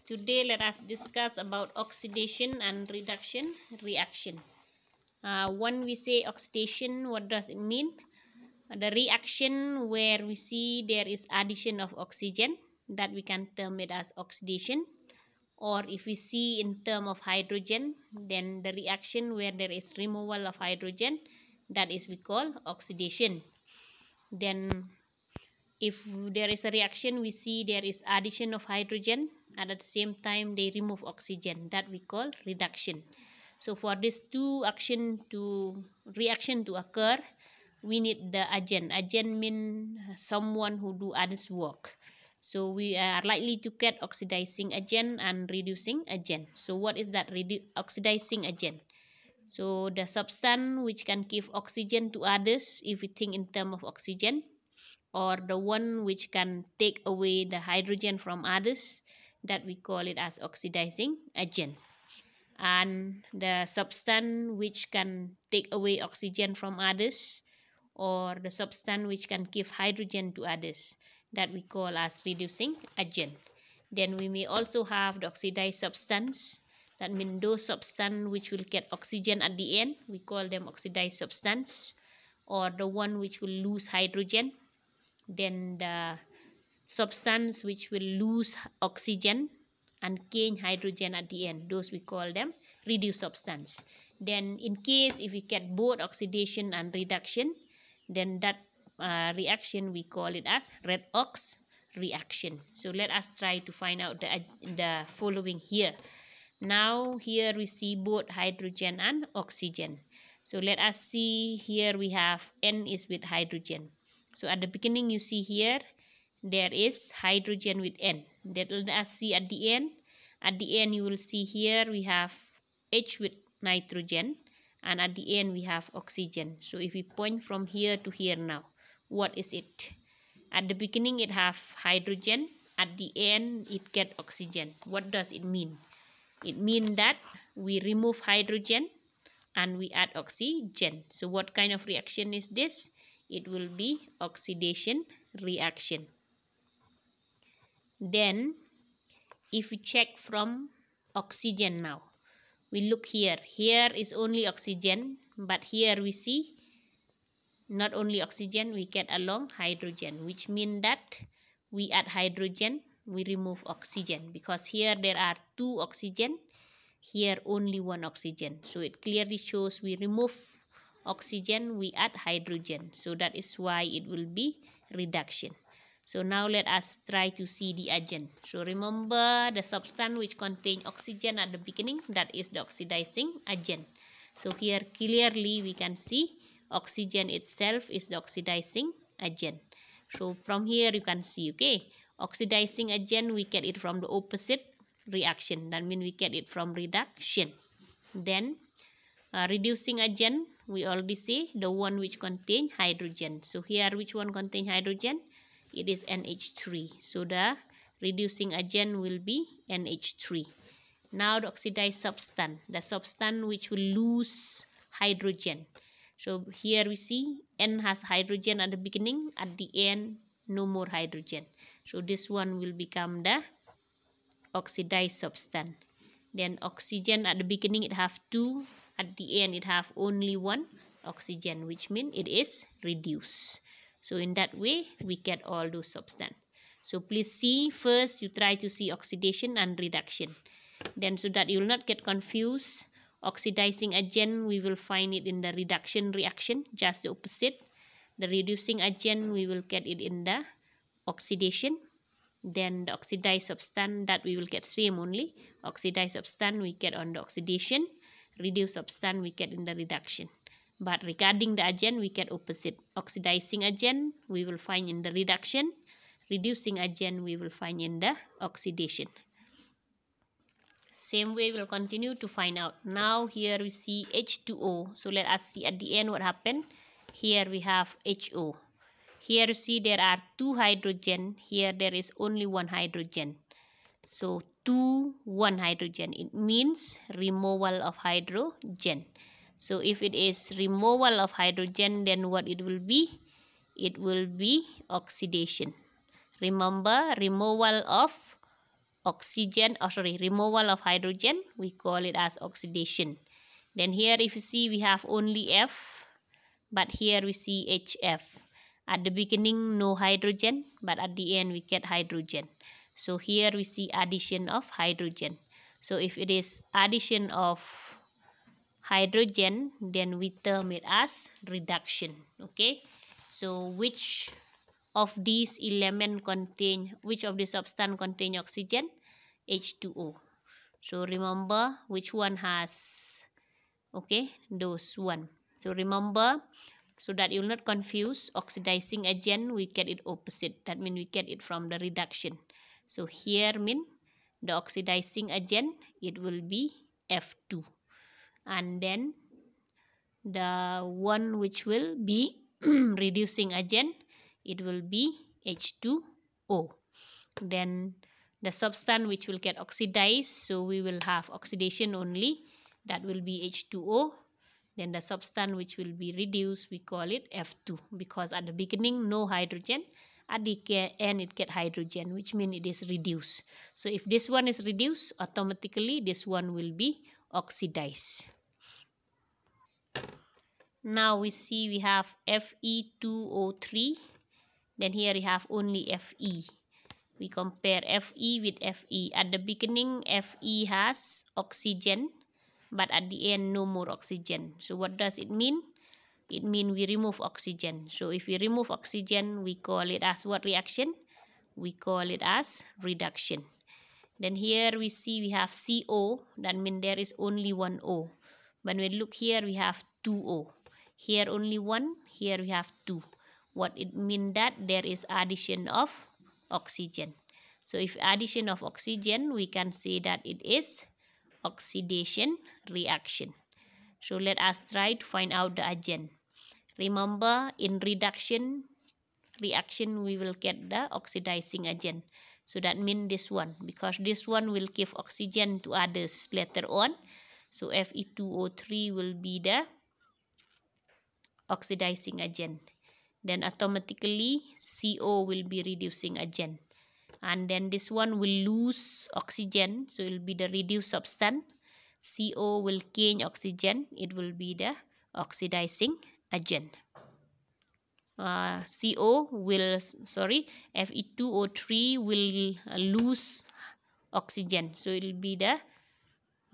Today let us discuss about oxidation and reduction reaction. When we say oxidation, what does it mean? The reaction where we see there is addition of oxygen, that we can term it as oxidation. Or if we see in term of hydrogen, then the reaction where there is removal of hydrogen, that is we call oxidation. Then if there is a reaction, we see there is addition of hydrogen, and at the same time they remove oxygen, that we call reduction. So for these two reaction to occur, we need the agent. Agent mean someone who do others work. So we are likely to get oxidizing agent and reducing agent. So what is that oxidizing agent? So the substance which can give oxygen to others, if we think in terms of oxygen, or the one which can take away the hydrogen from others, that we call it as oxidizing agent. And the substance which can take away oxygen from others, or the substance which can give hydrogen to others, that we call as reducing agent. Then we may also have the oxidized substance, that means those substance which will get oxygen at the end, we call them oxidized substance, or the one which will lose hydrogen. Then the substance which will lose oxygen and gain hydrogen at the end, those we call them reduced substance. Then in case if we get both oxidation and reduction, then that reaction we call it as redox reaction. So let us try to find out the following here. Now here we see both hydrogen and oxygen. So let us see, here we have N is with hydrogen. So at the beginning you see here there is hydrogen with N. Let us see at the end. At the end you will see here we have H with nitrogen, and at the end we have oxygen. So if we point from here to here now, what is it? At the beginning it have hydrogen, at the end it get oxygen. What does it mean? It means that we remove hydrogen and we add oxygen. So what kind of reaction is this? It will be oxidation reaction. Then if we check from oxygen now, we look here. Here is only oxygen, but here we see not only oxygen, we get along hydrogen, which means that we add hydrogen, we remove oxygen, because here there are two oxygen, here only one oxygen. So it clearly shows we remove oxygen, we add hydrogen. So that is why it will be reduction. So now let us try to see the agent. So remember the substance which contain oxygen at the beginning, that is the oxidizing agent. So here clearly we can see oxygen itself is the oxidizing agent. So from here you can see, okay, oxidizing agent we get it from the opposite reaction, that means we get it from reduction. Then reducing agent, we already say the one which contain hydrogen. So here which one contain hydrogen? It is NH3. So the reducing agent will be NH3. Now the oxidized substance, the substance which will lose hydrogen. So here we see N has hydrogen at the beginning, at the end no more hydrogen. So this one will become the oxidized substance. Then oxygen at the beginning it have two, at the end it have only one oxygen, which means it is reduced. So in that way we get all those substance. So please see, first you try to see oxidation and reduction. Then so that you will not get confused, oxidizing agent we will find it in the reduction reaction, just the opposite. The reducing agent we will get it in the oxidation. Then the oxidized substance that we will get same only. Oxidized substance we get on the oxidation, reduced substance we get in the reduction. But regarding the agent we get opposite. Oxidizing agent we will find in the reduction, reducing agent we will find in the oxidation. Same way we'll continue to find out. Now here we see H2O. So let us see at the end what happened. Here we have HO. Here you see there are two hydrogen. Here there is only one hydrogen. So 2, 1 hydrogen. It means removal of hydrogen. So if it is removal of hydrogen, then what it will be? It will be oxidation. Remember, removal of removal of hydrogen, we call it as oxidation. Then here if you see we have only F, but here we see HF. At the beginning no hydrogen, but at the end we get hydrogen. So here we see addition of hydrogen. So if it is addition of hydrogen, then we term it as reduction. Okay, so which of these substance contain oxygen? H2O. So remember which one has, okay, those one. So remember, so that you'll not confuse, oxidizing agent we get it opposite. That means we get it from the reduction. So here mean the oxidizing agent, it will be F2, and then the one which will be reducing agent, it will be H2O. Then the substance which will get oxidized, so we will have oxidation only, that will be H2O. Then the substance which will be reduced, we call it F2, because at the beginning no hydrogen, at the end it get hydrogen, which means it is reduced. So if this one is reduced, automatically this one will be oxidized. Now we see we have Fe2O3. Then here we have only Fe. We compare Fe with Fe. At the beginning, Fe has oxygen, but at the end, no more oxygen. So what does it mean? It means we remove oxygen. So if we remove oxygen, we call it as what reaction? We call it as reduction. Then here we see we have CO. That means there is only one O. When we look here, we have two O. Here only one, here we have two. What it means that there is addition of oxygen. So if addition of oxygen, we can say that it is oxidation reaction. So let us try to find out the agent. Remember, in reduction reaction, we will get the oxidizing agent. So that means this one, because this one will give oxygen to others later on. So Fe2O3 will be the oxidizing agent. Then automatically CO will be reducing agent. And then this one will lose oxygen, so it will be the reduced substance. CO will gain oxygen, it will be the oxidizing agent. Fe2O3 will lose oxygen, so it will be the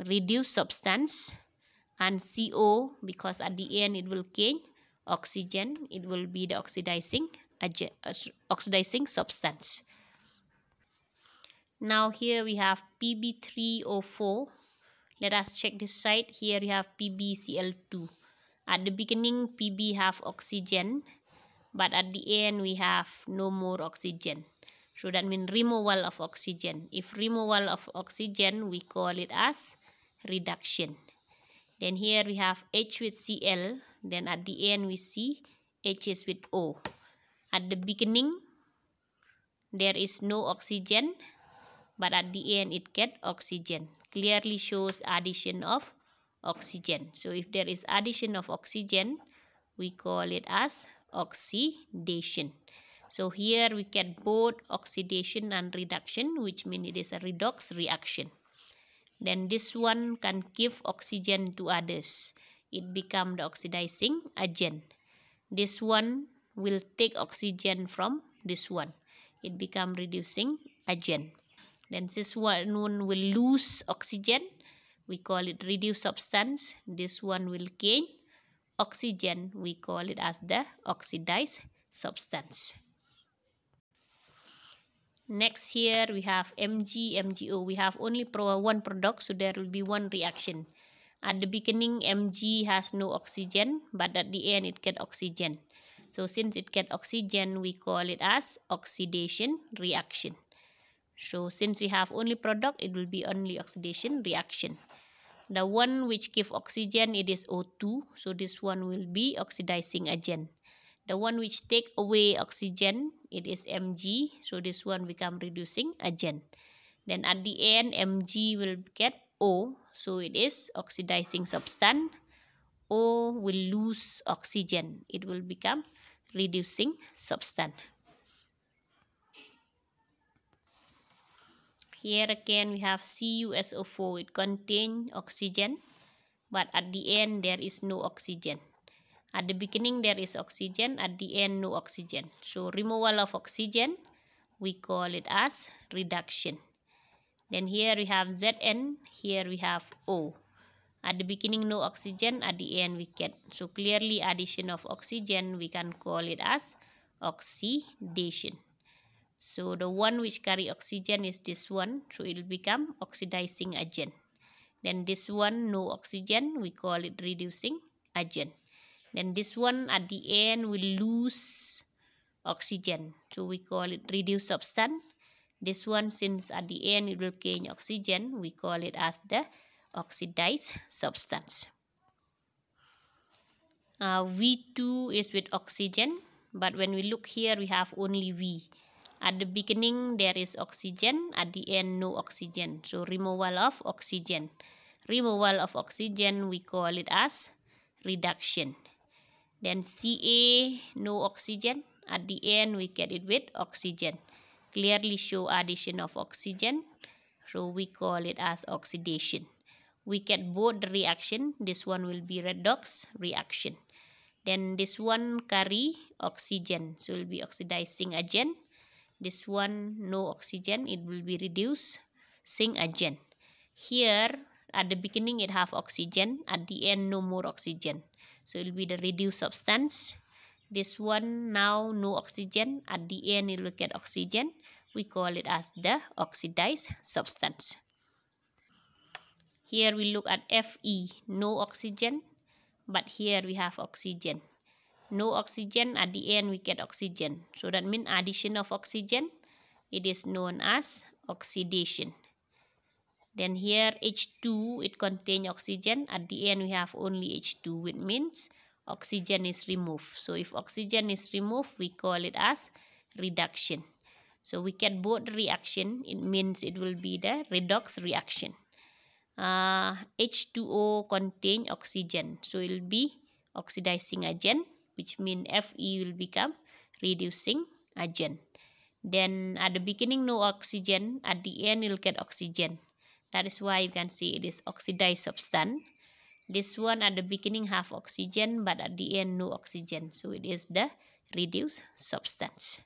reduced substance. And CO, because at the end it will gain oxygen, it will be the oxidizing substance. Now here we have Pb3O4. Let us check this side. Here we have PbCl2. At the beginning, Pb have oxygen, but at the end we have no more oxygen. So that means removal of oxygen. If removal of oxygen, we call it as reduction. Then here we have H with Cl. Then at the end we see H is with O. At the beginning, there is no oxygen, but at the end it get oxygen. Clearly shows addition of oxygen. So if there is addition of oxygen, we call it as oxidation. So here we get both oxidation and reduction, which means it is a redox reaction. Then this one can give oxygen to others. It becomes the oxidizing agent. This one will take oxygen from this one. It becomes reducing agent. Then this one will lose oxygen. We call it reduced substance. This one will gain oxygen. We call it as the oxidized substance. Next here we have MgO. We have only one product, so there will be one reaction. At the beginning, Mg has no oxygen, but at the end it get oxygen. So since it get oxygen, we call it as oxidation reaction. So since we have only product, it will be only oxidation reaction. The one which give oxygen, it is O2, so this one will be oxidizing agent. The one which take away oxygen, it is Mg, so this one become reducing agent. Then at the end, Mg will get O, so it is oxidizing substance. O will lose oxygen, it will become reducing substance. Here again we have CuSO4. It contains oxygen, but at the end there is no oxygen. At the beginning there is oxygen, at the end no oxygen. So removal of oxygen, we call it as reduction. Then here we have Zn, here we have O. At the beginning no oxygen, at the end we get. So clearly addition of oxygen, we can call it as oxidation. So the one which carry oxygen is this one, so it will become oxidizing agent. Then this one no oxygen, we call it reducing agent. Then this one at the end will lose oxygen, so we call it reduced substance. This one, since at the end it will gain oxygen, we call it as the oxidized substance. V2 is with oxygen, but when we look here we have only V. At the beginning there is oxygen, at the end no oxygen, so removal of oxygen. Removal of oxygen, we call it as reduction. Then Ca, no oxygen, at the end we get it with oxygen. Clearly show addition of oxygen, so we call it as oxidation. We get both the reaction. This one will be redox reaction. Then this one carry oxygen, so it will be oxidizing agent. This one no oxygen, it will be reducing agent. Here at the beginning it have oxygen, at the end no more oxygen, so it will be the reduced substance. This one now no oxygen, at the end it will get oxygen, we call it as the oxidized substance. Here we look at Fe, no oxygen, but here we have oxygen. No oxygen, at the end we get oxygen, so that means addition of oxygen, it is known as oxidation. Then here H2, it contains oxygen, at the end we have only H2, which means oxygen is removed. So if oxygen is removed, we call it as reduction. So we get both reaction, it means it will be the redox reaction. H2O contain oxygen, so it will be oxidizing agent, which means Fe will become reducing agent. Then at the beginning no oxygen, at the end you'll get oxygen. That is why you can see it is oxidized substance. This one at the beginning have oxygen, but at the end no oxygen, so it is the reduced substance.